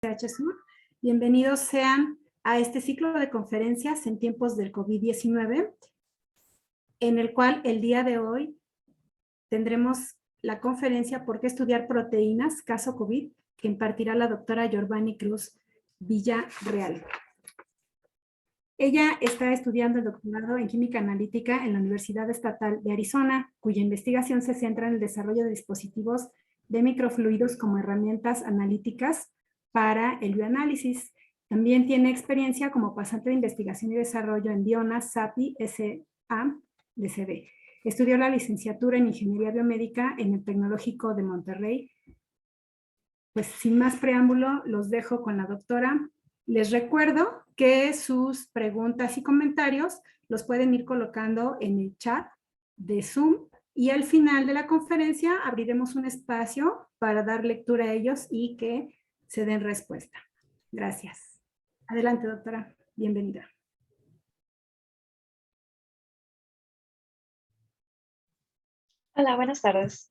Sur. Bienvenidos sean a este ciclo de conferencias en tiempos del COVID-19, en el cual el día de hoy tendremos la conferencia ¿Por qué estudiar proteínas? Caso COVID, que impartirá la doctora Giovanni Cruz Villarreal. Ella está estudiando el doctorado en Química Analítica en la Universidad Estatal de Arizona, cuya investigación se centra en el desarrollo de dispositivos de microfluidos como herramientas analíticas para el bioanálisis. También tiene experiencia como pasante de investigación y desarrollo en Biona, SAPI, SA-DCB. Estudió la licenciatura en Ingeniería Biomédica en el Tecnológico de Monterrey. Pues sin más preámbulo, los dejo con la doctora. Les recuerdo que sus preguntas y comentarios los pueden ir colocando en el chat de Zoom y al final de la conferencia abriremos un espacio para dar lectura a ellos y que se den respuesta. Gracias. Adelante, doctora. Bienvenida. Hola, buenas tardes.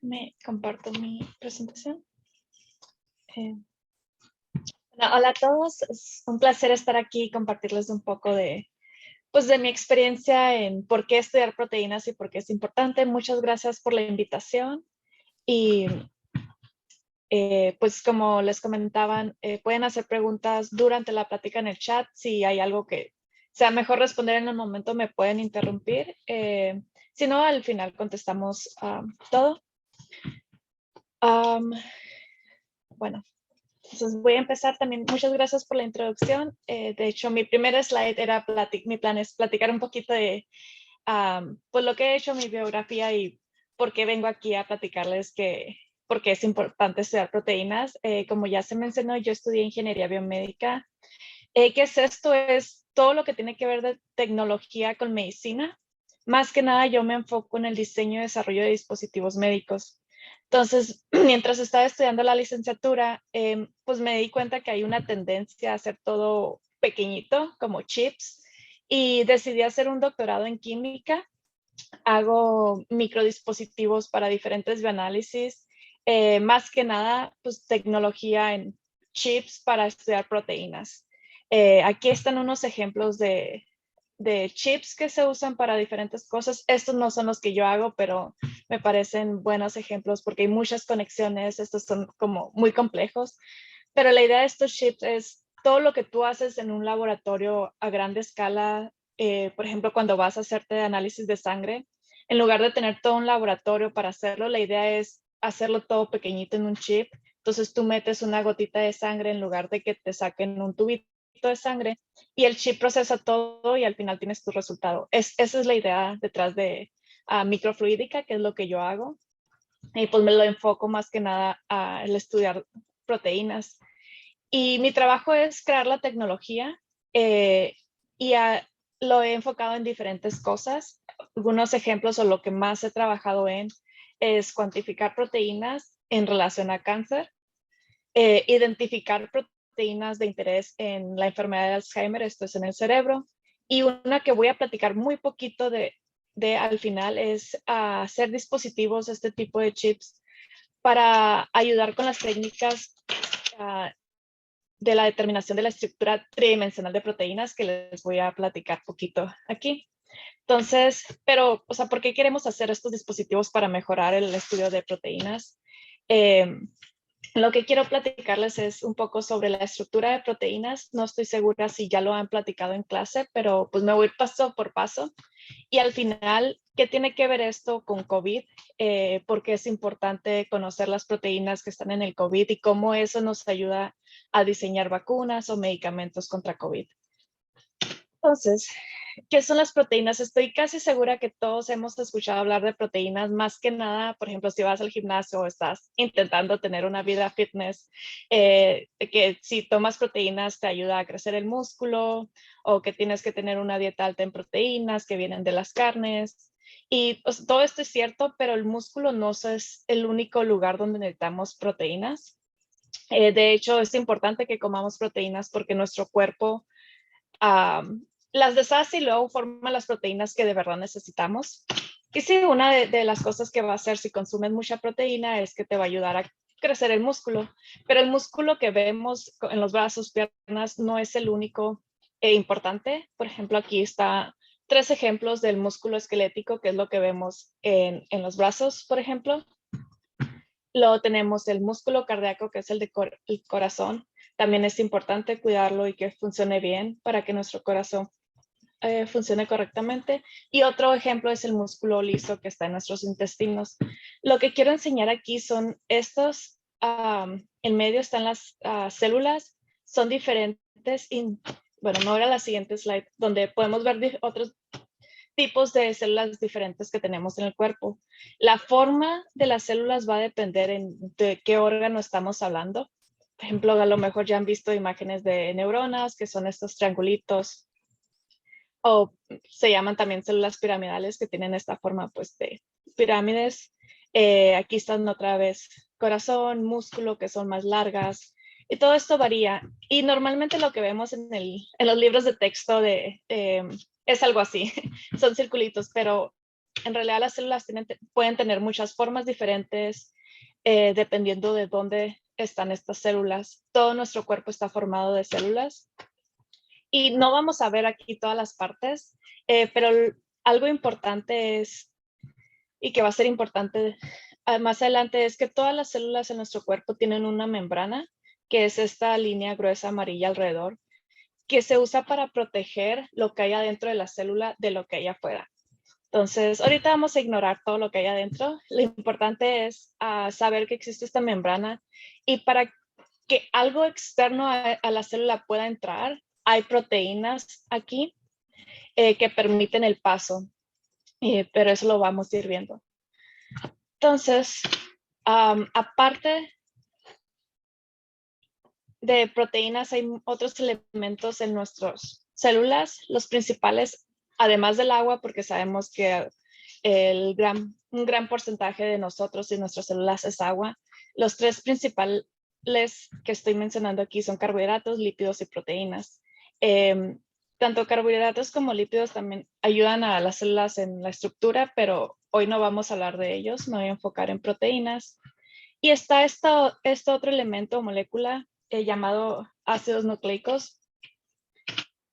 Me comparto mi presentación. Hola a todos, es un placer estar aquí y compartirles un poco de mi experiencia en por qué estudiar proteínas y por qué es importante. Muchas gracias por la invitación y pues como les comentaban, pueden hacer preguntas durante la plática en el chat. Si hay algo que sea mejor responder en el momento, me pueden interrumpir. Si no, al final contestamos todo. Bueno, entonces voy a empezar también. Muchas gracias por la introducción. De hecho, mi primer slide era mi plan es platicar un poquito de pues lo que he hecho, mi biografía y por qué vengo aquí a platicarles por qué es importante estudiar proteínas. Como ya se mencionó, yo estudié ingeniería biomédica. ¿Qué es esto? Es todo lo que tiene que ver de tecnología con medicina. Más que nada, yo me enfoco en el diseño y desarrollo de dispositivos médicos. Entonces, mientras estaba estudiando la licenciatura, pues me di cuenta que hay una tendencia a hacer todo pequeñito, como chips, y decidí hacer un doctorado en química. Hago microdispositivos para diferentes bioanálisis, más que nada, pues tecnología en chips para estudiar proteínas. Aquí están unos ejemplos de chips que se usan para diferentes cosas. Estos no son los que yo hago, pero me parecen buenos ejemplos porque hay muchas conexiones. Estos son como muy complejos, pero la idea de estos chips es todo lo que tú haces en un laboratorio a grande escala. Por ejemplo, cuando vas a hacerte análisis de sangre, en lugar de tener todo un laboratorio para hacerlo, la idea es hacerlo todo pequeñito en un chip. Entonces tú metes una gotita de sangre en lugar de que te saquen un tubito de sangre y el chip procesa todo y al final tienes tu resultado. Esa es la idea detrás de microfluídica, que es lo que yo hago. Y pues me lo enfoco más que nada al estudiar proteínas. Y mi trabajo es crear la tecnología y lo he enfocado en diferentes cosas. Algunos ejemplos o lo que más he trabajado en es cuantificar proteínas en relación a cáncer, identificar proteínas de interés en la enfermedad de Alzheimer, esto es en el cerebro, y una que voy a platicar muy poquito de al final es hacer dispositivos, este tipo de chips, para ayudar con las técnicas de la determinación de la estructura tridimensional de proteínas, que les voy a platicar poquito aquí. Entonces, pero, o sea, ¿por qué queremos hacer estos dispositivos para mejorar el estudio de proteínas? Lo que quiero platicarles es un poco sobre la estructura de proteínas. No estoy segura si ya lo han platicado en clase, pero pues me voy paso por paso. Y al final, ¿qué tiene que ver esto con COVID? ¿Por qué es importante conocer las proteínas que están en el COVID y cómo eso nos ayuda a diseñar vacunas o medicamentos contra COVID? Entonces, ¿qué son las proteínas? Estoy casi segura que todos hemos escuchado hablar de proteínas, más que nada, por ejemplo, si vas al gimnasio o estás intentando tener una vida fitness, que si tomas proteínas te ayuda a crecer el músculo, o que tienes que tener una dieta alta en proteínas que vienen de las carnes. Y pues, todo esto es cierto, pero el músculo no es el único lugar donde necesitamos proteínas. De hecho, es importante que comamos proteínas porque nuestro cuerpo las deshace y luego forma las proteínas que de verdad necesitamos. Y sí, una de las cosas que va a hacer si consumes mucha proteína es que te va a ayudar a crecer el músculo, pero el músculo que vemos en los brazos, piernas, no es el único importante. Por ejemplo, aquí está 3 ejemplos del músculo esquelético, que es lo que vemos en los brazos, por ejemplo. Luego tenemos el músculo cardíaco, que es el corazón. También es importante cuidarlo y que funcione bien para que nuestro corazón funcione correctamente. Y otro ejemplo es el músculo liso que está en nuestros intestinos. Lo que quiero enseñar aquí son estos, en medio están las células, son diferentes. Bueno, no era la siguiente slide, donde podemos ver otros tipos de células diferentes que tenemos en el cuerpo. La forma de las células va a depender de qué órgano estamos hablando. Por ejemplo, a lo mejor ya han visto imágenes de neuronas, que son estos triangulitos, o se llaman también células piramidales, que tienen esta forma pues de pirámides. Aquí están otra vez corazón, músculo, que son más largas, y todo esto varía. Y normalmente lo que vemos en los libros de texto es algo así, son circulitos, pero en realidad las células pueden tener muchas formas diferentes dependiendo de dónde están estas células. Todo nuestro cuerpo está formado de células. Y no vamos a ver aquí todas las partes, pero algo importante es, y que va a ser importante más adelante, es que todas las células en nuestro cuerpo tienen una membrana, que es esta línea gruesa amarilla alrededor, que se usa para proteger lo que hay adentro de la célula de lo que hay afuera. Entonces, ahorita vamos a ignorar todo lo que hay adentro. Lo importante es saber que existe esta membrana, y para que algo externo a la célula pueda entrar, hay proteínas aquí que permiten el paso, pero eso lo vamos a ir viendo. Entonces, aparte de proteínas, hay otros elementos en nuestras células, los principales, además del agua, porque sabemos que un gran porcentaje de nosotros y nuestras células es agua. Los 3 principales que estoy mencionando aquí son carbohidratos, lípidos y proteínas. Tanto carbohidratos como lípidos también ayudan a las células en la estructura, pero hoy no vamos a hablar de ellos, me voy a enfocar en proteínas. Y está este otro elemento o molécula llamado ácidos nucleicos,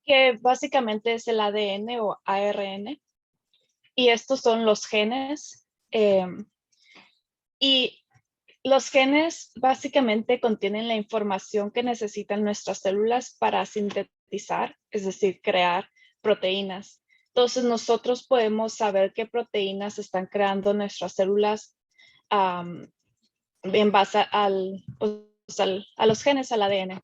que básicamente es el ADN o ARN, y estos son los genes. Y los genes básicamente contienen la información que necesitan nuestras células para sintetizar, es decir, crear proteínas. Entonces nosotros podemos saber qué proteínas están creando nuestras células en base a los genes, al ADN.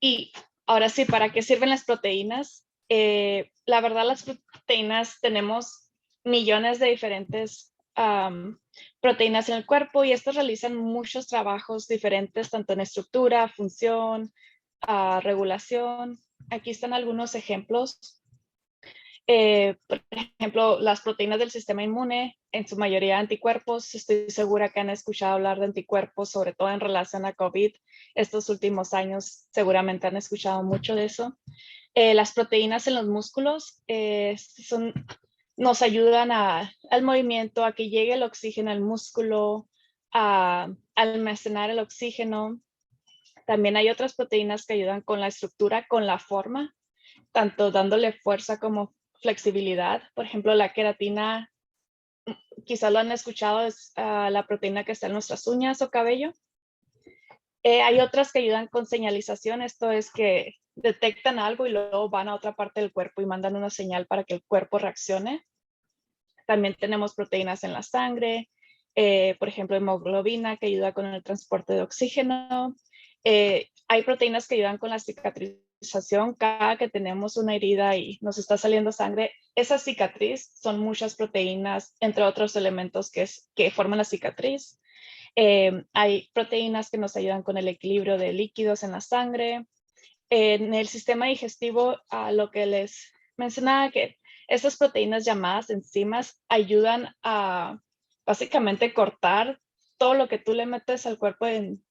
Y ahora sí, ¿para qué sirven las proteínas? La verdad, las proteínas, tenemos millones de diferentes proteínas en el cuerpo, y estas realizan muchos trabajos diferentes, tanto en estructura, función, regulación. Aquí están algunos ejemplos. Por ejemplo, las proteínas del sistema inmune, en su mayoría anticuerpos. Estoy segura que han escuchado hablar de anticuerpos, sobre todo en relación a COVID. Estos últimos años seguramente han escuchado mucho de eso. Las proteínas en los músculos nos ayudan al movimiento, a que llegue el oxígeno al músculo, a almacenar el oxígeno. También hay otras proteínas que ayudan con la estructura, con la forma, tanto dándole fuerza como flexibilidad. Por ejemplo, la queratina, quizás lo han escuchado, es la proteína que está en nuestras uñas o cabello. Hay otras que ayudan con señalización, esto es que detectan algo y luego van a otra parte del cuerpo y mandan una señal para que el cuerpo reaccione. También tenemos proteínas en la sangre, por ejemplo, hemoglobina, que ayuda con el transporte de oxígeno. Hay proteínas que ayudan con la cicatrización. Cada que tenemos una herida y nos está saliendo sangre, esa cicatriz son muchas proteínas, entre otros elementos que forman la cicatriz. Hay proteínas que nos ayudan con el equilibrio de líquidos en la sangre. En el sistema digestivo, lo que les mencionaba, que estas proteínas llamadas enzimas ayudan a básicamente cortar todo lo que tú le metes al cuerpo en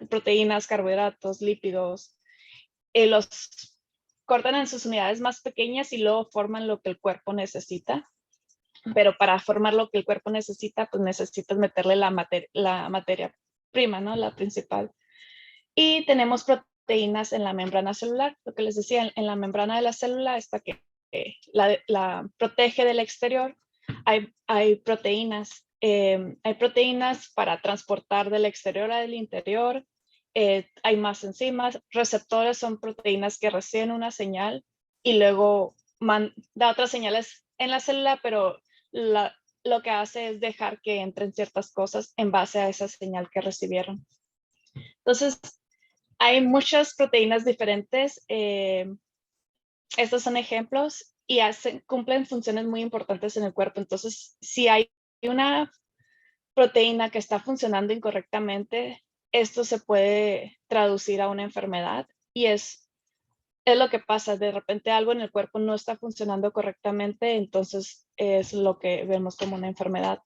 proteínas, carbohidratos, lípidos. Los cortan en sus unidades más pequeñas y luego forman lo que el cuerpo necesita. pero para formar lo que el cuerpo necesita, pues necesitas meterle la materia prima, ¿no? La principal. Y tenemos proteínas en la membrana celular, lo que les decía, en la membrana de la célula, esta que la protege del exterior, hay proteínas. Hay proteínas para transportar del exterior al interior. Hay más enzimas. Receptores son proteínas que reciben una señal y luego da otras señales en la célula, pero lo que hace es dejar que entren ciertas cosas en base a esa señal que recibieron. Entonces, hay muchas proteínas diferentes. Estos son ejemplos y cumplen funciones muy importantes en el cuerpo. Entonces, si hay una proteína que está funcionando incorrectamente, esto se puede traducir a una enfermedad y es lo que pasa. De repente algo en el cuerpo no está funcionando correctamente, entonces es lo que vemos como una enfermedad.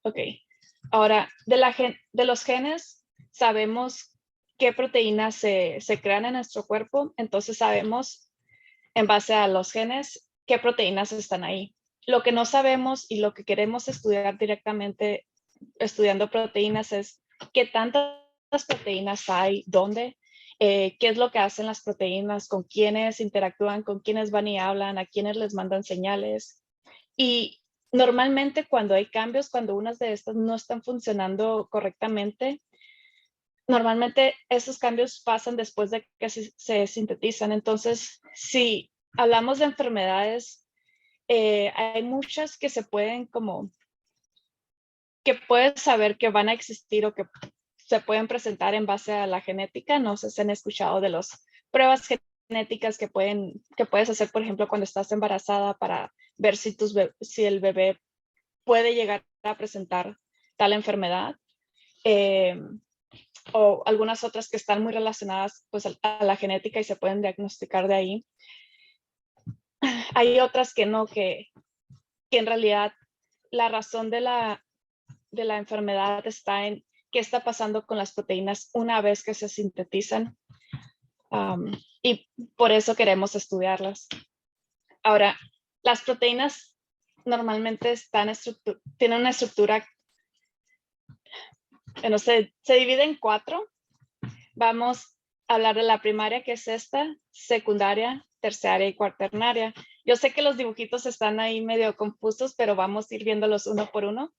Ok. Ahora, de los genes, sabemos qué proteínas se crean en nuestro cuerpo, entonces sabemos en base a los genes qué proteínas están ahí. Lo que no sabemos y lo que queremos estudiar directamente estudiando proteínas es qué tantas proteínas hay, dónde, qué es lo que hacen las proteínas, con quiénes interactúan, con quiénes van y hablan, a quiénes les mandan señales. Y normalmente cuando hay cambios, cuando unas de estas no están funcionando correctamente, normalmente esos cambios pasan después de que se sintetizan. Entonces, si hablamos de enfermedades, hay muchas que se pueden que puedes saber que van a existir o que se pueden presentar en base a la genética. No sé si han escuchado de las pruebas genéticas que puedes hacer, por ejemplo, cuando estás embarazada para ver si el bebé puede llegar a presentar tal enfermedad. O algunas otras que están muy relacionadas pues a la genética y se pueden diagnosticar de ahí. Hay otras que no, que en realidad la razón de la enfermedad está en qué está pasando con las proteínas una vez que se sintetizan. Y por eso queremos estudiarlas. Ahora, las proteínas normalmente tienen una estructura, no sé, se divide en 4. Vamos a hablar de la primaria, que es esta, secundaria, terciaria y cuaternaria. Yo sé que los dibujitos están ahí medio confusos, pero vamos a ir viéndolos uno por uno,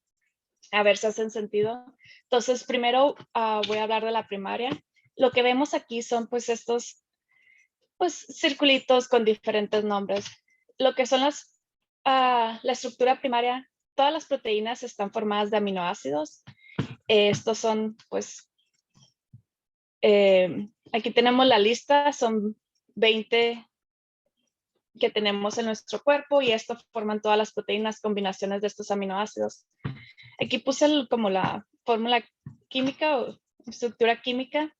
a ver si hacen sentido. Entonces, primero voy a hablar de la primaria. Lo que vemos aquí son pues estos circulitos con diferentes nombres. Lo que son la estructura primaria, todas las proteínas están formadas de aminoácidos. Estos son pues aquí tenemos la lista, son 20 que tenemos en nuestro cuerpo y esto forman todas las proteínas, combinaciones de estos aminoácidos. Aquí puse como la fórmula química o estructura química,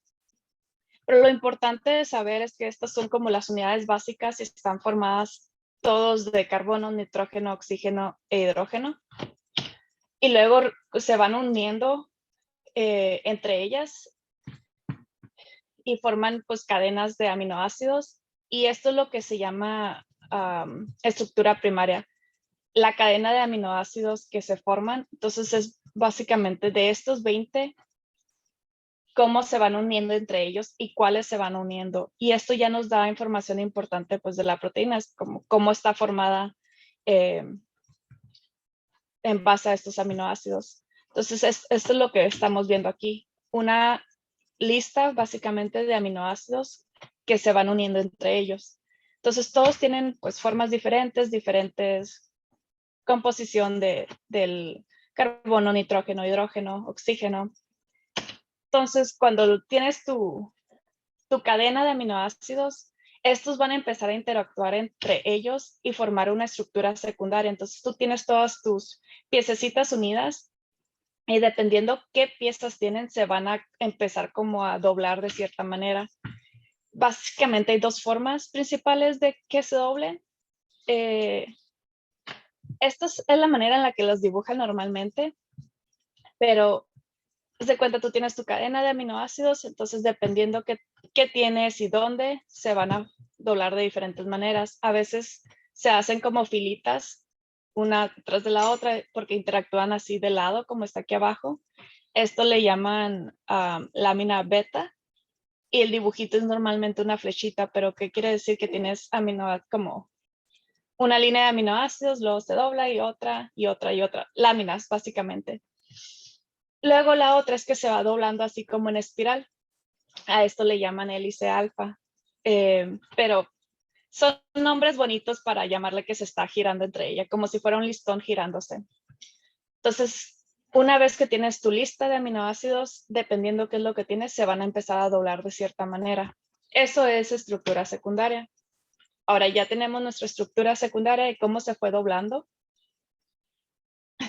pero lo importante de saber es que estas son como las unidades básicas y están formadas todos de carbono, nitrógeno, oxígeno e hidrógeno. Y luego se van uniendo entre ellas y forman pues cadenas de aminoácidos y esto es lo que se llama estructura primaria, la cadena de aminoácidos que se forman. Entonces es básicamente de estos 20 cómo se van uniendo entre ellos y cuáles se van uniendo, y esto ya nos da información importante pues de la proteína, es como cómo está formada en base a estos aminoácidos. Entonces esto es lo que estamos viendo aquí, una lista básicamente de aminoácidos que se van uniendo entre ellos. Entonces todos tienen pues formas diferentes composición del carbono, nitrógeno, hidrógeno, oxígeno. Entonces cuando tienes tu cadena de aminoácidos, estos van a empezar a interactuar entre ellos y formar una estructura secundaria. Entonces tú tienes todas tus piececitas unidas y dependiendo qué piezas tienen, se van a empezar como a doblar de cierta manera. Básicamente hay 2 formas principales de que se doblen. Esta es la manera en la que los dibujan normalmente, pero de cuenta tú tienes tu cadena de aminoácidos, entonces dependiendo qué tienes y dónde, se van a doblar de diferentes maneras. A veces se hacen como filitas, una tras de la otra, porque interactúan así de lado, como está aquí abajo. Esto le llaman lámina beta, y el dibujito es normalmente una flechita, pero ¿qué quiere decir? Que tienes como una línea de aminoácidos, luego se dobla y otra, y otra, y otra. Láminas, básicamente. Luego la otra es que se va doblando así como en espiral. A esto le llaman hélice alfa. Pero son nombres bonitos para llamarle que se está girando entre ella, como si fuera un listón girándose. Entonces, una vez que tienes tu lista de aminoácidos, dependiendo qué es lo que tienes, se van a empezar a doblar de cierta manera. Eso es estructura secundaria. Ahora ya tenemos nuestra estructura secundaria y cómo se fue doblando.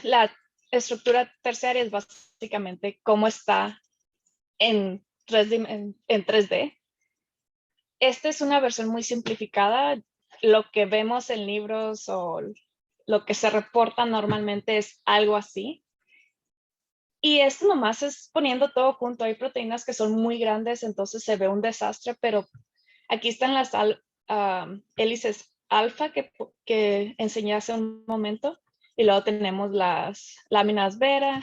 La estructura terciaria es básicamente cómo está en 3D. Esta es una versión muy simplificada. Lo que vemos en libros o lo que se reporta normalmente es algo así. Y esto nomás es poniendo todo junto. Hay proteínas que son muy grandes, entonces se ve un desastre, pero aquí están las hélices alfa que enseñé hace un momento. Y luego tenemos las láminas beta.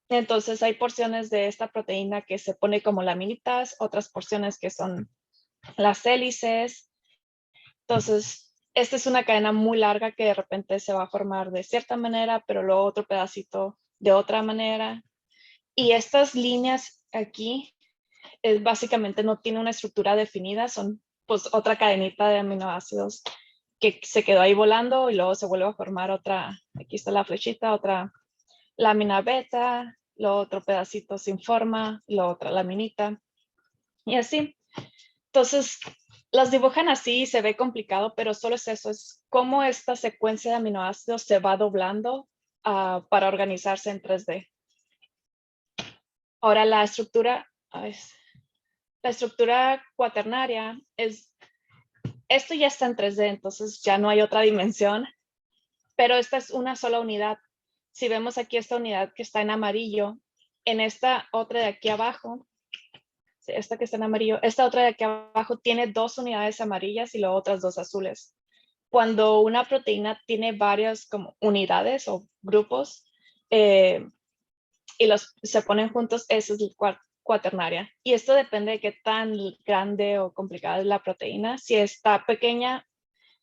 Entonces hay porciones de esta proteína que se pone como laminitas, otras porciones que son las hélices. Entonces, esta es una cadena muy larga que de repente se va a formar de cierta manera, pero luego otro pedacito de otra manera. Y estas líneas aquí básicamente no tienen una estructura definida, son pues otra cadenita de aminoácidos que se quedó ahí volando y luego se vuelve a formar otra, aquí está la flechita, otra lámina beta, luego otro pedacito sin forma, luego otra laminita y así. Entonces, las dibujan así y se ve complicado, pero solo es eso, es cómo esta secuencia de aminoácidos se va doblando para organizarse en 3D. Ahora la estructura cuaternaria esto ya está en 3D, entonces ya no hay otra dimensión, pero esta es una sola unidad. Si vemos aquí esta unidad que está en amarillo, en esta otra de aquí abajo, esta que está en amarillo, esta otra de aquí abajo tiene 2 unidades amarillas y luego otras 2 azules. Cuando una proteína tiene varias como unidades o grupos y se ponen juntos, eso es cuaternaria. Y esto depende de qué tan grande o complicada es la proteína. Si está pequeña,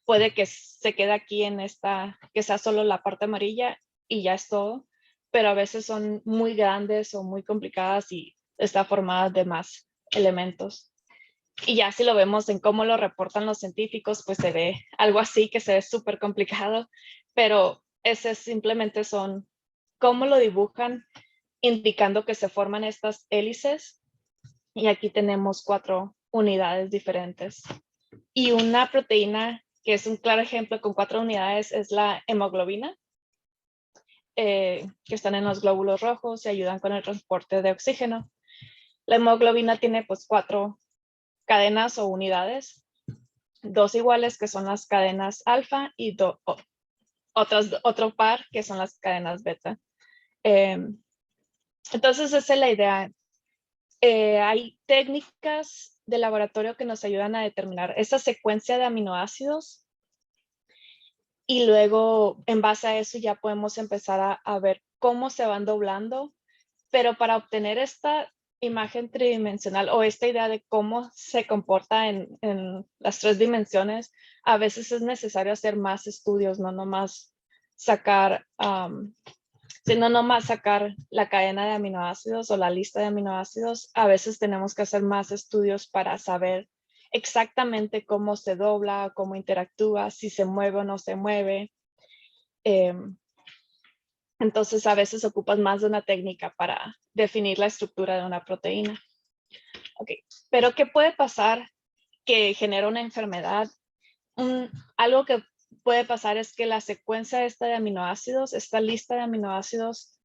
puede que se quede aquí en esta, que sea solo la parte amarilla y ya es todo. Pero a veces son muy grandes o muy complicadas y está formada de más elementos. Y ya si lo vemos en cómo lo reportan los científicos, pues se ve algo así que se ve súper complicado, pero ese simplemente son cómo lo dibujan, indicando que se forman estas hélices. Y aquí tenemos 4 unidades diferentes. Y una proteína que es un claro ejemplo con 4 unidades es la hemoglobina, que están en los glóbulos rojos y ayudan con el transporte de oxígeno. La hemoglobina tiene pues 4 cadenas o unidades, 2 iguales que son las cadenas alfa y otro par que son las cadenas beta. Entonces esa es la idea. Hay técnicas de laboratorio que nos ayudan a determinar esa secuencia de aminoácidos y luego en base a eso ya podemos empezar a ver cómo se van doblando, pero para obtener esta imagen tridimensional o esta idea de cómo se comporta en las 3 dimensiones, a veces es necesario hacer más estudios, no nomás sacar la cadena de aminoácidos o la lista de aminoácidos. A veces tenemos que hacer más estudios para saber exactamente cómo se dobla, cómo interactúa, si se mueve o no se mueve. Entonces a veces ocupas más de una técnica para definir la estructura de una proteína. Okay. Pero ¿qué puede pasar que genera una enfermedad? Algo que puede pasar es que la secuencia esta de aminoácidos, esta lista de aminoácidos,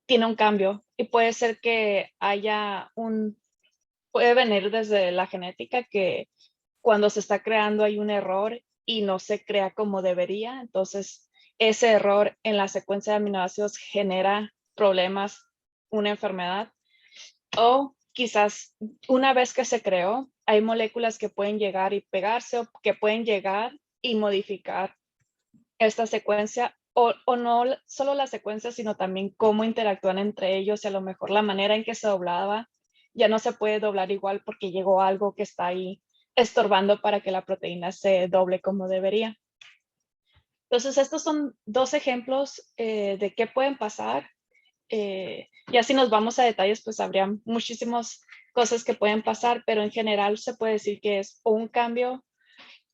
tiene un cambio y puede ser que puede venir desde la genética que cuando se está creando hay un error y no se crea como debería. Entonces, ese error en la secuencia de aminoácidos genera problemas, una enfermedad. O quizás una vez que se creó, hay moléculas que pueden llegar y pegarse o que pueden llegar y modificar esta secuencia, o no solo la secuencia, sino también cómo interactúan entre ellos, y a lo mejor la manera en que se doblaba ya no se puede doblar igual porque llegó algo que está ahí estorbando para que la proteína se doble como debería. Entonces, estos son dos ejemplos de qué pueden pasar. Ya si nos vamos a detalles, pues habría muchísimas cosas que pueden pasar, pero en general se puede decir que es o un cambio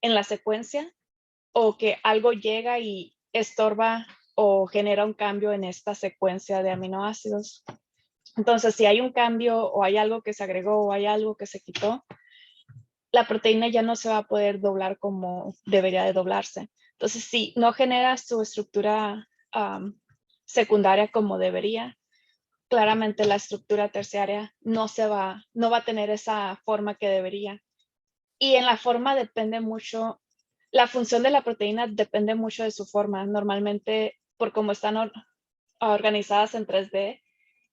en la secuencia, o que algo llega y estorba o genera un cambio en esta secuencia de aminoácidos. Entonces, si hay un cambio o hay algo que se agregó o hay algo que se quitó, la proteína ya no se va a poder doblar como debería de doblarse. Entonces, si no genera su estructura secundaria como debería, claramente la estructura terciaria no va a tener esa forma que debería. Y en la forma depende mucho, la función de la proteína depende mucho de su forma. Normalmente, por cómo están organizadas en 3D,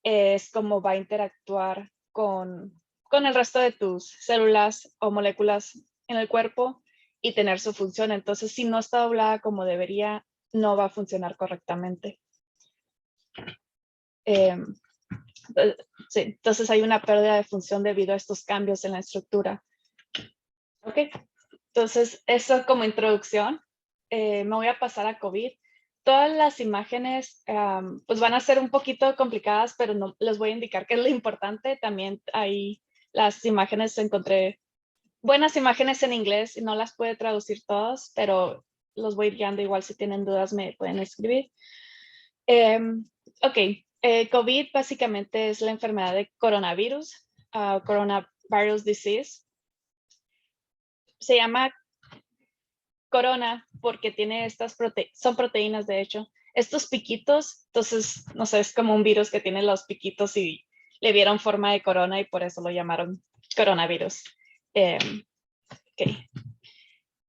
es como va a interactuar con el resto de tus células o moléculas en el cuerpo y tener su función. Entonces, si no está doblada como debería, no va a funcionar correctamente. Sí, entonces hay una pérdida de función debido a estos cambios en la estructura. Ok, entonces eso como introducción. Me voy a pasar a COVID. Todas las imágenes pues van a ser un poquito complicadas, pero no les voy a indicar qué es lo importante. También ahí las imágenes, encontré buenas imágenes en inglés y no las puedo traducir todas, pero los voy guiando. Igual si tienen dudas me pueden escribir. Ok, COVID básicamente es la enfermedad de coronavirus, coronavirus disease. Se llama corona porque tiene son proteínas, de hecho, estos piquitos. Entonces, no sé, es como un virus que tiene los piquitos y le dieron forma de corona y por eso lo llamaron coronavirus. Okay.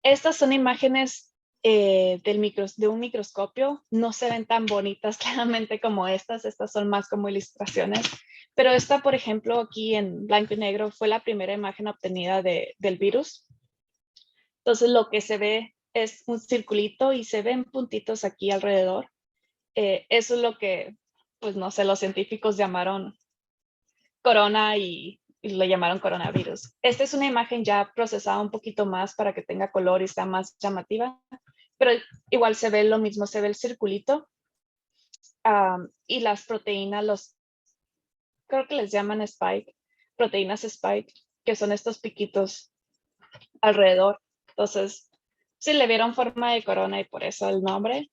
Estas son imágenes de un microscopio. No se ven tan bonitas claramente como estas son más como ilustraciones, pero esta, por ejemplo, aquí en blanco y negro fue la primera imagen obtenida del virus. Entonces lo que se ve es un circulito y se ven puntitos aquí alrededor. Eso es lo que, pues no sé, los científicos llamaron corona y le llamaron coronavirus. Esta es una imagen ya procesada un poquito más para que tenga color y sea más llamativa, pero igual se ve lo mismo, se ve el circulito y las proteínas, creo que les llaman spike, proteínas spike, que son estos piquitos alrededor. Entonces, sí le vieron forma de corona y por eso el nombre.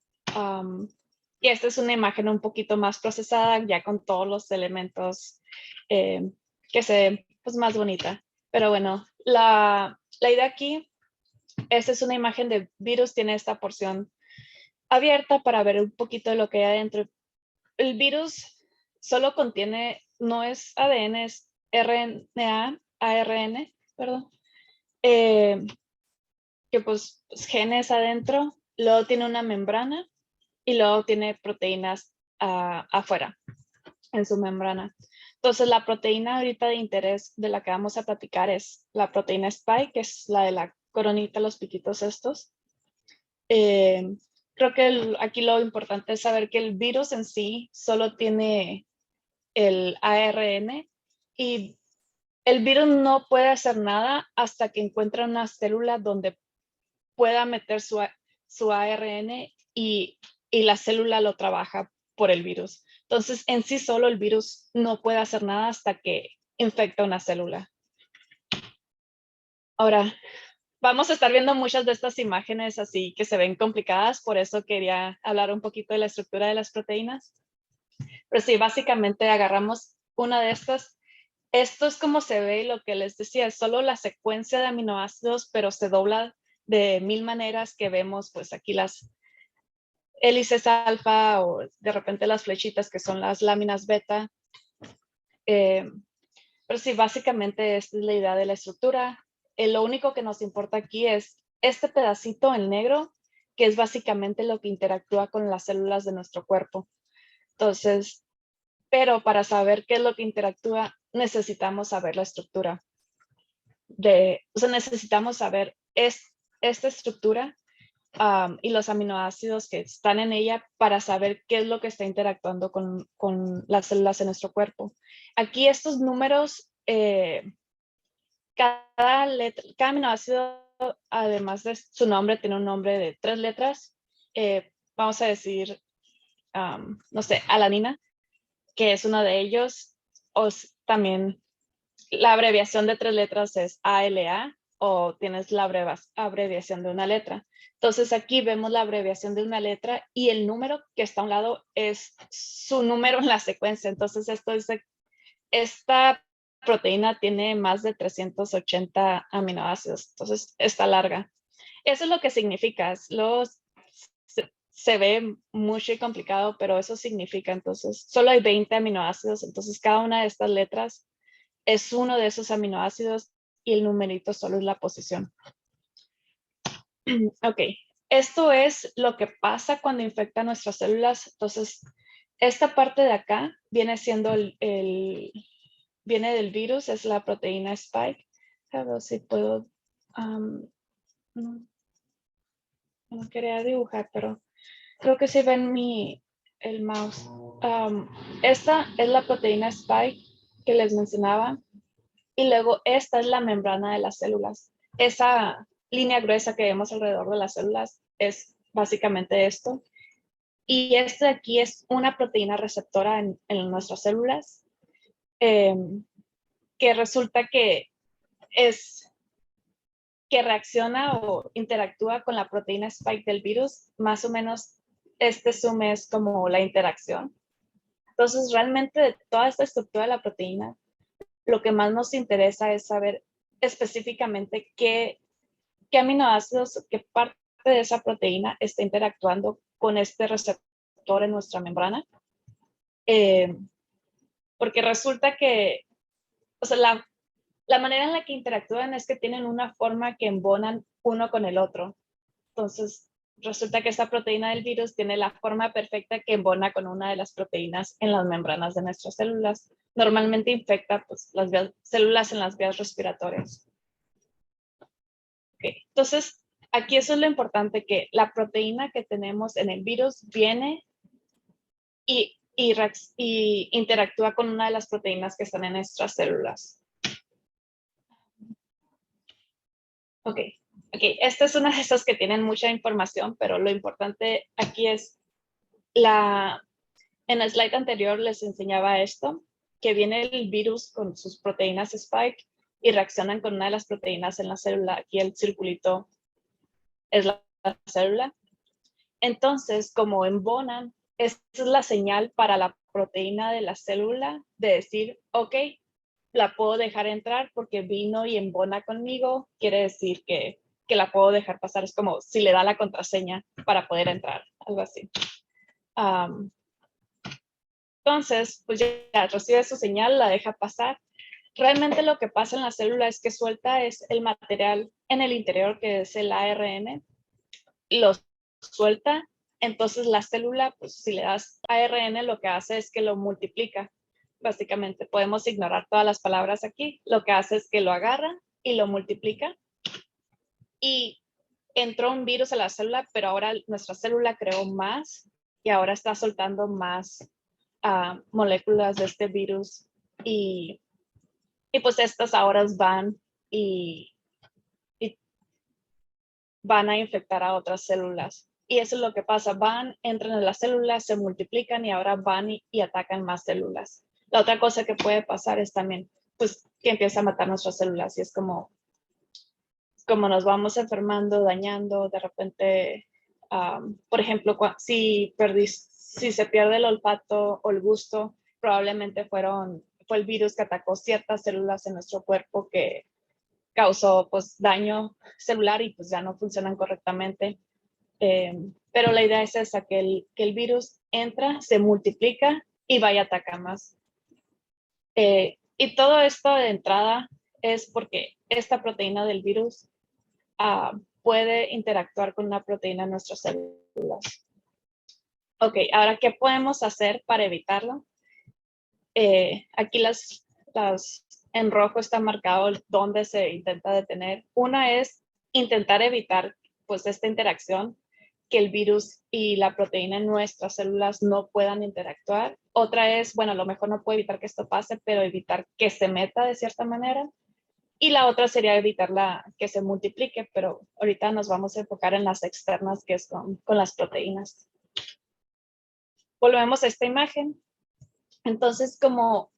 Y esta es una imagen un poquito más procesada, ya con todos los elementos que se ve pues, más bonita. Pero bueno, la idea aquí, esta es una imagen de virus, tiene esta porción abierta para ver un poquito de lo que hay adentro. El virus solo contiene, no es ADN, es RNA, ARN, perdón. Que pues genes adentro, luego tiene una membrana y luego tiene proteínas afuera en su membrana. Entonces la proteína ahorita de interés de la que vamos a platicar es la proteína spike, que es la de la coronita, los piquitos estos. Creo que aquí lo importante es saber que el virus en sí solo tiene el ARN y el virus no puede hacer nada hasta que encuentra una célula donde pueda meter su ARN y la célula lo trabaja por el virus. Entonces, en sí solo el virus no puede hacer nada hasta que infecta una célula. Ahora, vamos a estar viendo muchas de estas imágenes así que se ven complicadas, por eso quería hablar un poquito de la estructura de las proteínas. Pero sí, básicamente agarramos una de estas. Esto es como se ve, lo que les decía, es solo la secuencia de aminoácidos, pero se dobla de 1000 maneras que vemos, pues aquí las hélices alfa o de repente las flechitas que son las láminas beta. Pero sí, básicamente esta es la idea de la estructura. Lo único que nos importa aquí es este pedacito en negro, que es básicamente lo que interactúa con las células de nuestro cuerpo. Entonces, pero para saber qué es lo que interactúa, necesitamos saber la estructura. Necesitamos saber esta estructura y los aminoácidos que están en ella para saber qué es lo que está interactuando con las células en nuestro cuerpo. Aquí estos números, cada aminoácido, además de su nombre, tiene un nombre de 3 letras. Vamos a decir, no sé, alanina, que es uno de ellos, o también la abreviación de 3 letras es ALA, o tienes la abreviación de una letra. Entonces aquí vemos la abreviación de una letra y el número que está a un lado es su número en la secuencia. Entonces esta proteína tiene más de 380 aminoácidos, entonces está larga. Eso es lo que significa. Se ve mucho y complicado, pero eso significa, entonces, solo hay 20 aminoácidos, entonces cada una de estas letras es uno de esos aminoácidos y el numerito solo es la posición. Ok, esto es lo que pasa cuando infecta nuestras células. Entonces, esta parte de acá viene siendo viene del virus, es la proteína Spike. A ver si puedo, no quería dibujar, pero creo que sí ven el mouse. Esta es la proteína Spike que les mencionaba. Y luego esta es la membrana de las células. Esa línea gruesa que vemos alrededor de las células es básicamente esto. Y este de aquí es una proteína receptora en nuestras células, que resulta que reacciona o interactúa con la proteína spike del virus. Más o menos este zoom es como la interacción. Entonces, realmente de toda esta estructura de la proteína, lo que más nos interesa es saber específicamente qué aminoácidos, qué parte de esa proteína está interactuando con este receptor en nuestra membrana. Porque resulta que, o sea, la manera en la que interactúan es que tienen una forma que embonan uno con el otro. Entonces, resulta que esta proteína del virus tiene la forma perfecta que embona con una de las proteínas en las membranas de nuestras células. Normalmente infecta pues, las células en las vías respiratorias. Okay. Entonces, aquí eso es lo importante, que la proteína que tenemos en el virus viene y interactúa con una de las proteínas que están en nuestras células. Ok, esta es una de esas que tienen mucha información, pero lo importante aquí es en el slide anterior les enseñaba esto, que viene el virus con sus proteínas Spike y reaccionan con una de las proteínas en la célula. Aquí el circulito es la célula. Entonces, como embonan, esa es la señal para la proteína de la célula de decir, ok, la puedo dejar entrar porque vino y embona conmigo, quiere decir que la puedo dejar pasar. Es como si le da la contraseña para poder entrar, algo así. Entonces, pues ya recibe su señal, la deja pasar. Realmente lo que pasa en la célula es que suelta es el material en el interior, que es el ARN, lo suelta. Entonces la célula, pues si le das ARN, lo que hace es que lo multiplica. Básicamente podemos ignorar todas las palabras aquí. Lo que hace es que lo agarra y lo multiplica. Y entró un virus a la célula, pero ahora nuestra célula creó más y ahora está soltando más moléculas de este virus. Y pues estas ahora van y van a infectar a otras células. Y eso es lo que pasa, entran en las células, se multiplican y ahora van y atacan más células. La otra cosa que puede pasar es también, pues, que empieza a matar nuestras células y es como nos vamos enfermando, dañando, de repente, por ejemplo, si se pierde el olfato o el gusto, probablemente fue el virus que atacó ciertas células en nuestro cuerpo que causó pues daño celular y pues ya no funcionan correctamente. Pero la idea es esa, que el virus entra, se multiplica y va y ataca más. Y todo esto de entrada es porque esta proteína del virus puede interactuar con una proteína en nuestras células. Ok, ahora, ¿qué podemos hacer para evitarlo? Aquí en rojo está marcado dónde se intenta detener. Una es intentar evitar pues esta interacción. que el virus y la proteína en nuestras células no puedan interactuar. Otra es, bueno, a lo mejor no puede evitar que esto pase, pero evitar que se meta de cierta manera. Y la otra sería evitar que se multiplique, pero ahorita nos vamos a enfocar en las externas, que es con las proteínas. Volvemos a esta imagen. Entonces, como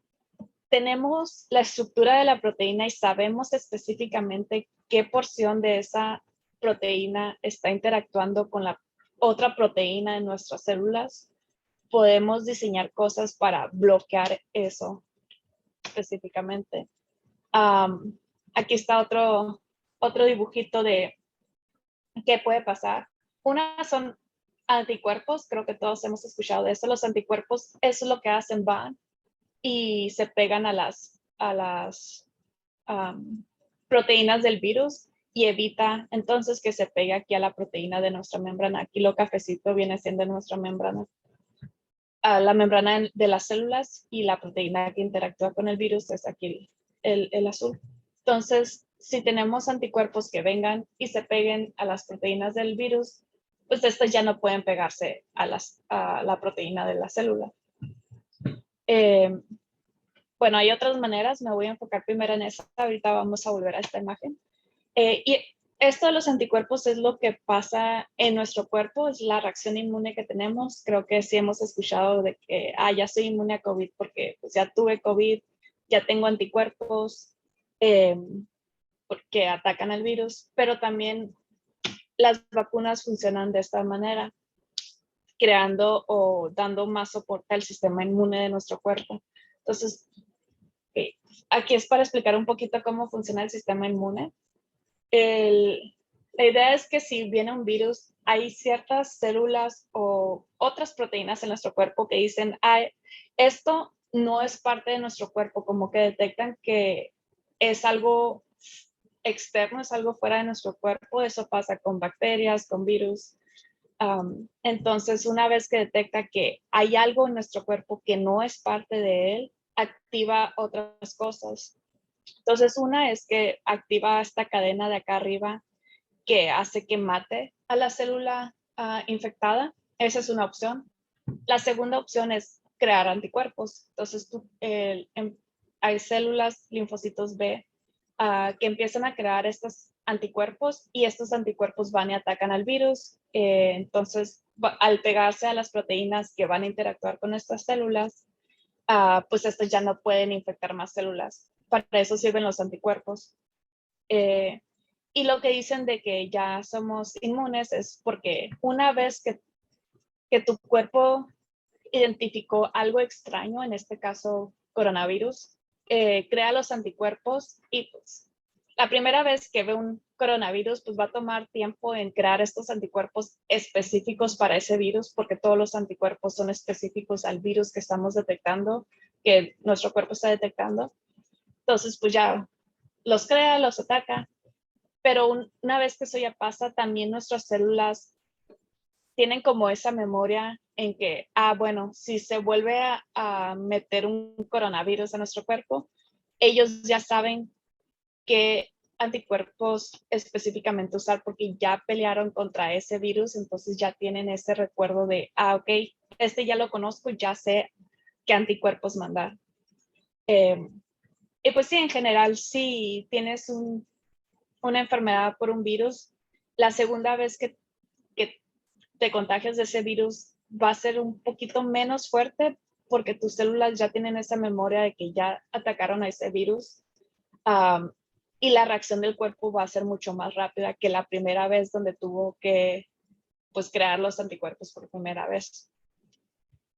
tenemos la estructura de la proteína y sabemos específicamente qué porción de esa proteína está interactuando con la otra proteína en nuestras células, podemos diseñar cosas para bloquear eso específicamente. Aquí está otro dibujito de qué puede pasar. Una son anticuerpos, creo que todos hemos escuchado de eso. Los anticuerpos, eso es lo que hacen, van y se pegan a las proteínas del virus y evita entonces que se pegue aquí a la proteína de nuestra membrana. Aquí lo cafecito viene siendo nuestra membrana. La membrana de las células y la proteína que interactúa con el virus es aquí el azul. Entonces, si tenemos anticuerpos que vengan y se peguen a las proteínas del virus, pues estos ya no pueden pegarse a la proteína de la célula. Bueno, hay otras maneras, me voy a enfocar primero en esa, ahorita vamos a volver a esta imagen. Y esto de los anticuerpos es lo que pasa en nuestro cuerpo, es la reacción inmune que tenemos. Creo que sí hemos escuchado de que, ya soy inmune a COVID porque pues, ya tuve COVID, ya tengo anticuerpos porque atacan el virus, pero también las vacunas funcionan de esta manera, creando o dando más soporte al sistema inmune de nuestro cuerpo. Entonces, aquí es para explicar un poquito cómo funciona el sistema inmune. La idea es que si viene un virus, hay ciertas células o otras proteínas en nuestro cuerpo que dicen, esto no es parte de nuestro cuerpo, como que detectan que es algo externo, es algo fuera de nuestro cuerpo. Eso pasa con bacterias, con virus. Entonces, una vez que detecta que hay algo en nuestro cuerpo que no es parte de él, activa otras cosas. Entonces, una es que activa esta cadena de acá arriba que hace que mate a la célula infectada. Esa es una opción. La segunda opción es crear anticuerpos. Entonces, hay células, linfocitos B, que empiezan a crear estos anticuerpos y estos anticuerpos van y atacan al virus. Entonces, al pegarse a las proteínas que van a interactuar con estas células, pues estas ya no pueden infectar más células. Para eso sirven los anticuerpos. Y lo que dicen de que ya somos inmunes es porque una vez que tu cuerpo identificó algo extraño, en este caso coronavirus, crea los anticuerpos y pues la primera vez que ve un coronavirus, pues va a tomar tiempo en crear estos anticuerpos específicos para ese virus, porque todos los anticuerpos son específicos al virus que estamos detectando, que nuestro cuerpo está detectando. Entonces, pues ya los crea, los ataca, pero una vez que eso ya pasa, también nuestras células tienen como esa memoria en que, bueno, si se vuelve a meter un coronavirus a nuestro cuerpo, ellos ya saben qué anticuerpos específicamente usar porque ya pelearon contra ese virus, entonces ya tienen ese recuerdo de, ok, este ya lo conozco, ya sé qué anticuerpos mandar. Y pues sí, en general, si tienes una enfermedad por un virus, la segunda vez que te contagias de ese virus va a ser un poquito menos fuerte porque tus células ya tienen esa memoria de que ya atacaron a ese virus. Y la reacción del cuerpo va a ser mucho más rápida que la primera vez donde tuvo que pues, crear los anticuerpos por primera vez.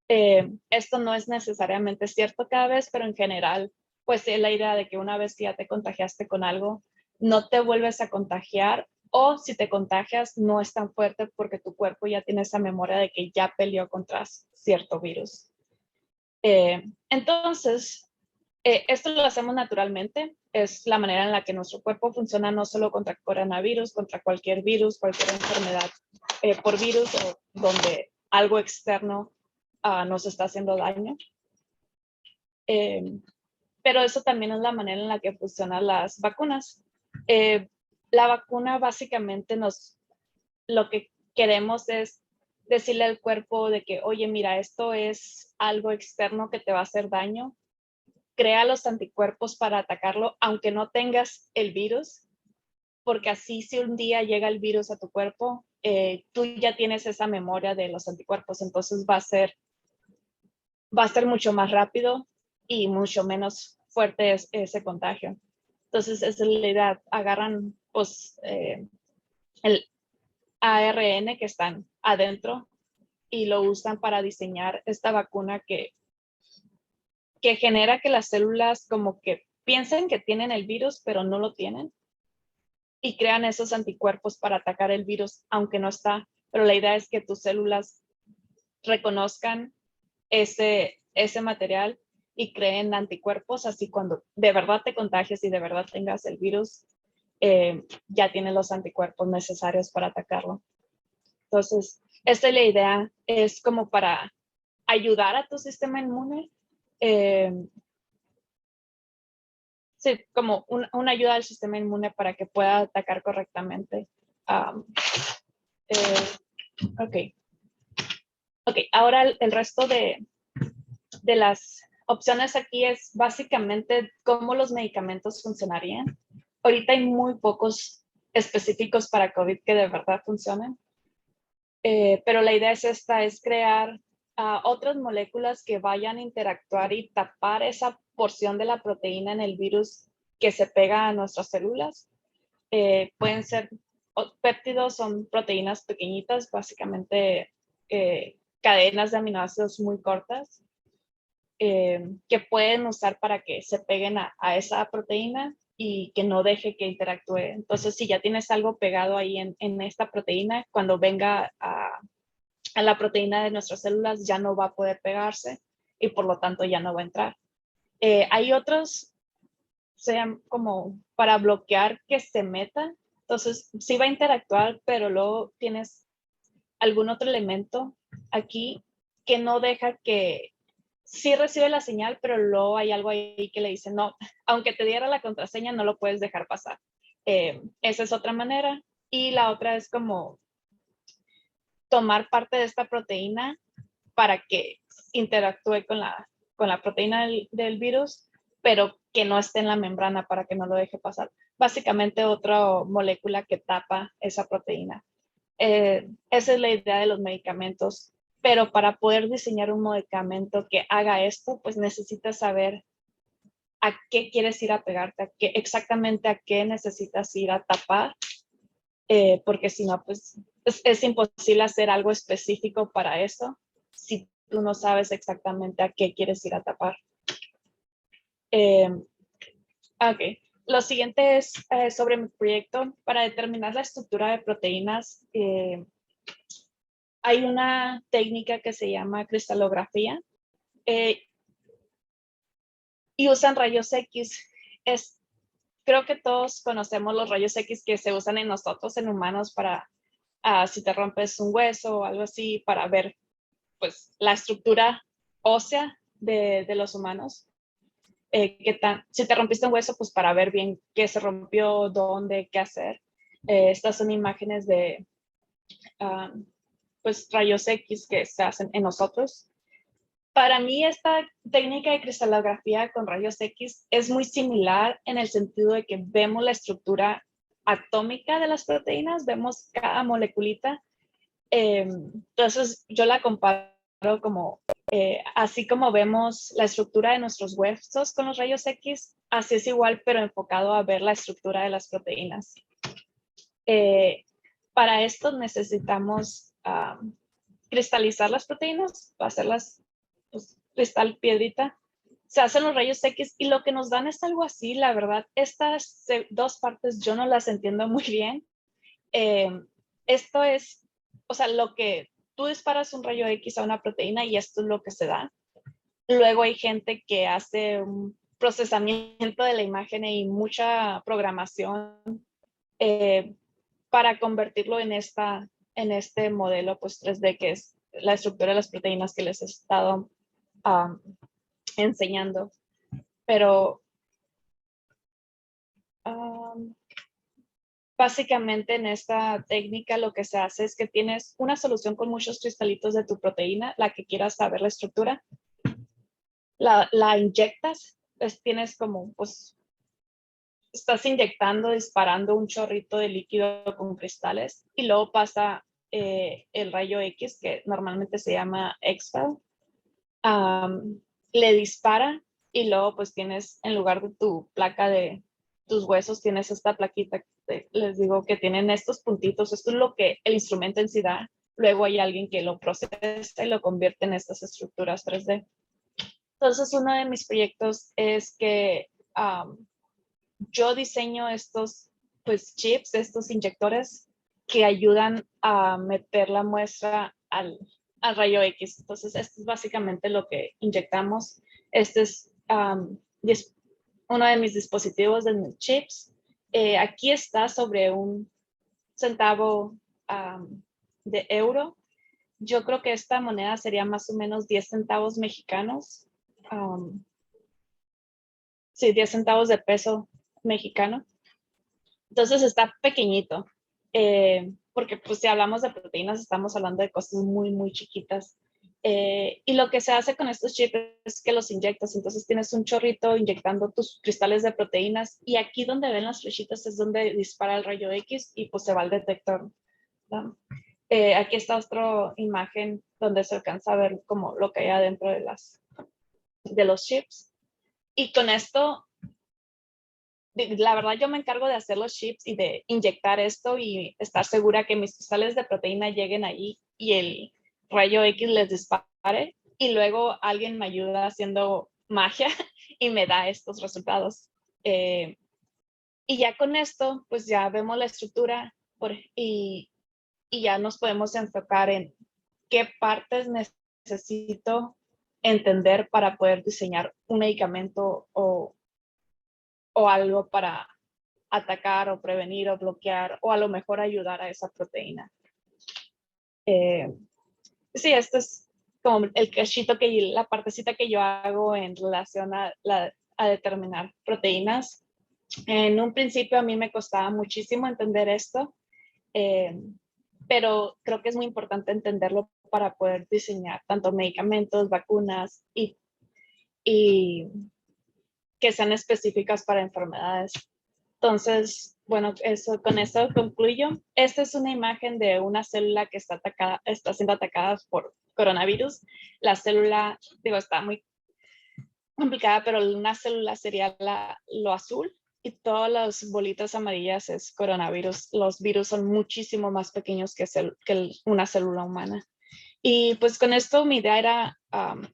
Esto no es necesariamente cierto cada vez, pero en general, pues es la idea de que una vez que ya te contagiaste con algo, no te vuelves a contagiar, o si te contagias no es tan fuerte porque tu cuerpo ya tiene esa memoria de que ya peleó contra cierto virus. Entonces, esto lo hacemos naturalmente, es la manera en la que nuestro cuerpo funciona no solo contra coronavirus, contra cualquier virus, cualquier enfermedad por virus o donde algo externo nos está haciendo daño. Pero eso también es la manera en la que funcionan las vacunas. La vacuna básicamente queremos es decirle al cuerpo de que, oye, mira, esto es algo externo que te va a hacer daño. Crea los anticuerpos para atacarlo, aunque no tengas el virus, porque así si un día llega el virus a tu cuerpo, tú ya tienes esa memoria de los anticuerpos, entonces va a ser mucho más rápido y mucho menos fuerte ese contagio. Entonces, esa es la idea. Agarran pues, el ARN que están adentro y lo usan para diseñar esta vacuna que genera que las células como que piensen que tienen el virus, pero no lo tienen. Y crean esos anticuerpos para atacar el virus, aunque no está. Pero la idea es que tus células reconozcan ese material y creen anticuerpos, así cuando de verdad te contagies y de verdad tengas el virus, ya tienen los anticuerpos necesarios para atacarlo. Entonces, esta es la idea, es como para ayudar a tu sistema inmune, sí, como una ayuda al sistema inmune para que pueda atacar correctamente. Ok. Ok, ahora el resto de las opciones aquí es básicamente cómo los medicamentos funcionarían. Ahorita hay muy pocos específicos para COVID que de verdad funcionen, pero la idea es esta, es crear otras moléculas que vayan a interactuar y tapar esa porción de la proteína en el virus que se pega a nuestras células. Pueden ser péptidos, son proteínas pequeñitas, básicamente cadenas de aminoácidos muy cortas, que pueden usar para que se peguen a esa proteína y que no deje que interactúe. Entonces, si ya tienes algo pegado ahí en esta proteína, cuando venga a la proteína de nuestras células ya no va a poder pegarse y por lo tanto ya no va a entrar. Hay otros, sean como para bloquear que se meta. Entonces, sí va a interactuar, pero luego tienes algún otro elemento aquí que no deja que sí recibe la señal, pero luego hay algo ahí que le dice, no, aunque te diera la contraseña, no lo puedes dejar pasar. Esa es otra manera. Y la otra es como tomar parte de esta proteína para que interactúe con la proteína del virus, pero que no esté en la membrana para que no lo deje pasar. Básicamente otra molécula que tapa esa proteína. Esa es la idea de los medicamentos, pero para poder diseñar un medicamento que haga esto, pues necesitas saber a qué quieres ir a pegarte, exactamente a qué necesitas ir a tapar, porque si no, pues es imposible hacer algo específico para eso si tú no sabes exactamente a qué quieres ir a tapar. Ok, lo siguiente es sobre mi proyecto. Para determinar la estructura de proteínas, hay una técnica que se llama cristalografía y usan rayos X. Creo que todos conocemos los rayos X que se usan en nosotros, en humanos, para si te rompes un hueso o algo así, para ver pues la estructura ósea de los humanos. Si te rompiste un hueso, pues para ver bien qué se rompió, dónde, qué hacer. Estas son imágenes de pues rayos X que se hacen en nosotros. Para mí esta técnica de cristalografía con rayos X es muy similar en el sentido de que vemos la estructura atómica de las proteínas, vemos cada moleculita. Entonces yo la comparo como, así como vemos la estructura de nuestros huesos con los rayos X, así es igual, pero enfocado a ver la estructura de las proteínas. Para esto necesitamos cristalizar las proteínas, hacerlas pues, cristal piedrita. Se hacen los rayos X y lo que nos dan es algo así, la verdad. Estas dos partes yo no las entiendo muy bien. Esto es, o sea, lo que tú disparas un rayo X a una proteína y esto es lo que se da. Luego hay gente que hace un procesamiento de la imagen y mucha programación para convertirlo en este modelo pues 3D que es la estructura de las proteínas que les he estado enseñando. Pero básicamente en esta técnica lo que se hace es que tienes una solución con muchos cristalitos de tu proteína, la que quieras saber la estructura, la inyectas, pues tienes como, pues, estás inyectando, disparando un chorrito de líquido con cristales y luego pasa el rayo X, que normalmente se llama X-Ray, le dispara y luego pues tienes, en lugar de tu placa de tus huesos, tienes esta plaquita, les digo que tienen estos puntitos, esto es lo que el instrumento en sí da. Luego hay alguien que lo procesa y lo convierte en estas estructuras 3D. Entonces, uno de mis proyectos es que yo diseño estos pues, chips, estos inyectores que ayudan a meter la muestra al rayo X. Entonces, esto es básicamente lo que inyectamos. Este es uno de mis dispositivos de mis chips. Aquí está sobre un centavo de euro. Yo creo que esta moneda sería más o menos 10 centavos mexicanos. Sí, 10 centavos de peso mexicano. Entonces está pequeñito, porque pues si hablamos de proteínas estamos hablando de cosas muy, muy chiquitas. Y lo que se hace con estos chips es que los inyectas, entonces tienes un chorrito inyectando tus cristales de proteínas y aquí donde ven las flechitas es donde dispara el rayo X y pues se va al detector, ¿no? Aquí está otra imagen donde se alcanza a ver como lo que hay adentro de los chips. Y con esto la verdad yo me encargo de hacer los chips y de inyectar esto y estar segura que mis cristales de proteína lleguen allí y el rayo X les dispare y luego alguien me ayuda haciendo magia y me da estos resultados. Y ya con esto, pues ya vemos la estructura y ya nos podemos enfocar en qué partes necesito entender para poder diseñar un medicamento o algo para atacar o prevenir o bloquear o a lo mejor ayudar a esa proteína. Sí, esto es como el cachito la partecita que yo hago en relación a determinar proteínas. En un principio a mí me costaba muchísimo entender esto, pero creo que es muy importante entenderlo para poder diseñar tanto medicamentos, vacunas y que sean específicas para enfermedades. Entonces, bueno, con eso concluyo. Esta es una imagen de una célula que está siendo atacada por coronavirus. La célula, digo, está muy complicada, pero una célula sería lo azul y todas las bolitas amarillas es coronavirus. Los virus son muchísimo más pequeños que una célula humana. Y pues con esto mi idea era,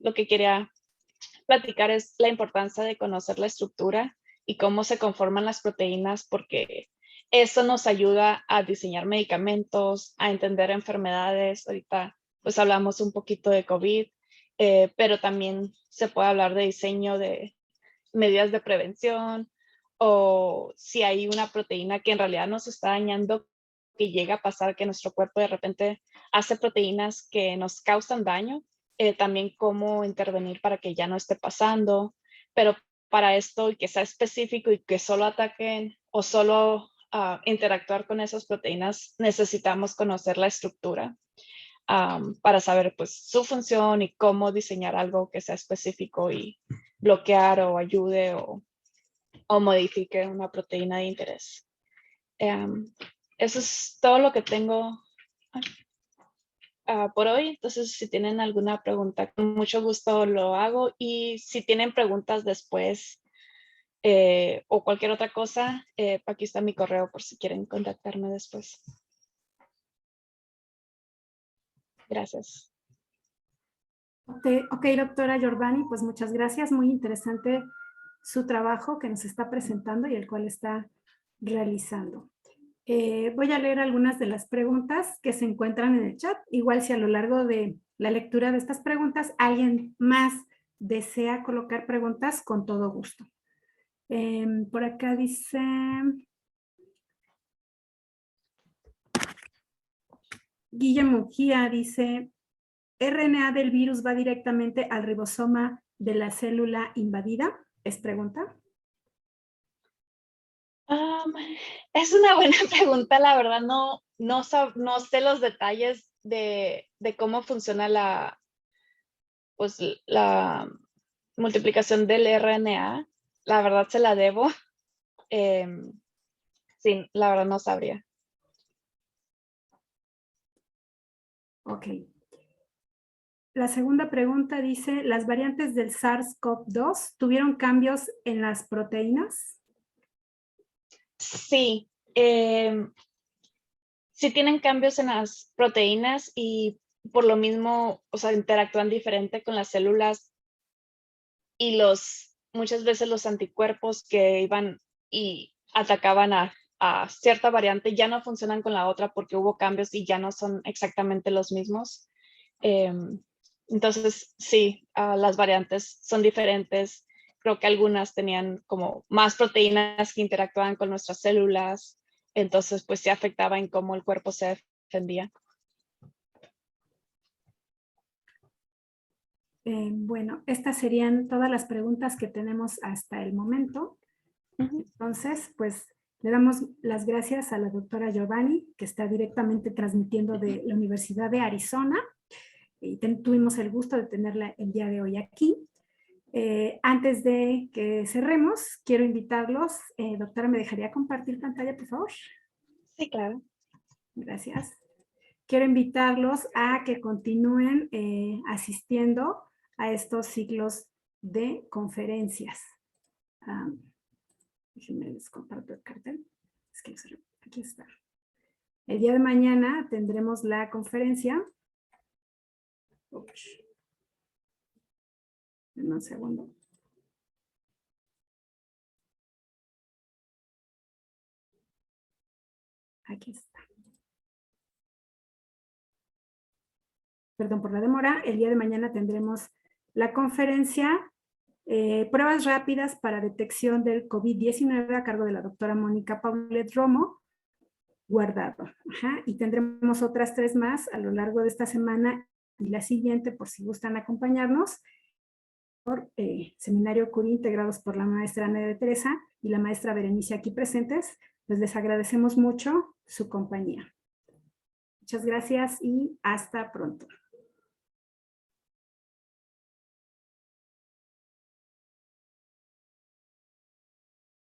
lo que quería platicar es la importancia de conocer la estructura y cómo se conforman las proteínas, porque eso nos ayuda a diseñar medicamentos, a entender enfermedades. Ahorita pues hablamos un poquito de COVID, pero también se puede hablar de diseño de medidas de prevención o si hay una proteína que en realidad nos está dañando, que llega a pasar que nuestro cuerpo de repente hace proteínas que nos causan daño, también cómo intervenir para que ya no esté pasando, pero para esto y que sea específico y que solo ataquen o solo interactuar con esas proteínas, necesitamos conocer la estructura para saber pues su función y cómo diseñar algo que sea específico y bloquear o ayude o modifique una proteína de interés. Eso es todo lo que tengo por hoy. Entonces, si tienen alguna pregunta, con mucho gusto lo hago. Y si tienen preguntas después o cualquier otra cosa, aquí está mi correo por si quieren contactarme después. Gracias. Ok, doctora Giordani, pues muchas gracias. Muy interesante su trabajo que nos está presentando y el cual está realizando. Voy a leer algunas de las preguntas que se encuentran en el chat. Igual si a lo largo de la lectura de estas preguntas alguien más desea colocar preguntas, con todo gusto. Por acá dice... Guillermo Mujía dice, ¿RNA del virus va directamente al ribosoma de la célula invadida? ¿Es pregunta? Es una buena pregunta, la verdad no sé los detalles de cómo funciona pues, la multiplicación del RNA. La verdad se la debo. Sí, la verdad no sabría. Ok. La segunda pregunta dice, ¿las variantes del SARS-CoV-2 tuvieron cambios en las proteínas? Sí, sí tienen cambios en las proteínas y por lo mismo, o sea, interactúan diferente con las células y muchas veces los anticuerpos que iban y atacaban a cierta variante ya no funcionan con la otra porque hubo cambios y ya no son exactamente los mismos. Entonces, sí, las variantes son diferentes. Creo que algunas tenían como más proteínas que interactuaban con nuestras células. Entonces, pues sí afectaba en cómo el cuerpo se defendía. Bueno, estas serían todas las preguntas que tenemos hasta el momento. Entonces, pues le damos las gracias a la doctora Giovanni, que está directamente transmitiendo de la Universidad de Arizona. Y tuvimos el gusto de tenerla el día de hoy aquí. Antes de que cerremos, quiero invitarlos. Doctora, ¿me dejaría compartir pantalla, por favor? Sí, claro. Gracias. Quiero invitarlos a que continúen asistiendo a estos ciclos de conferencias. Déjenme les comparto el cartel. Es que aquí está. El día de mañana tendremos la conferencia. En un segundo. Aquí está. Perdón por la demora. El día de mañana tendremos la conferencia Pruebas rápidas para detección del COVID-19 a cargo de la doctora Mónica Paulet Romo Guardado. Ajá. Y tendremos otras 3 más a lo largo de esta semana y la siguiente, por si gustan acompañarnos, por Seminario Curie, integrados por la maestra Ana de Teresa y la maestra Berenice aquí presentes. Pues les agradecemos mucho su compañía. Muchas gracias y hasta pronto.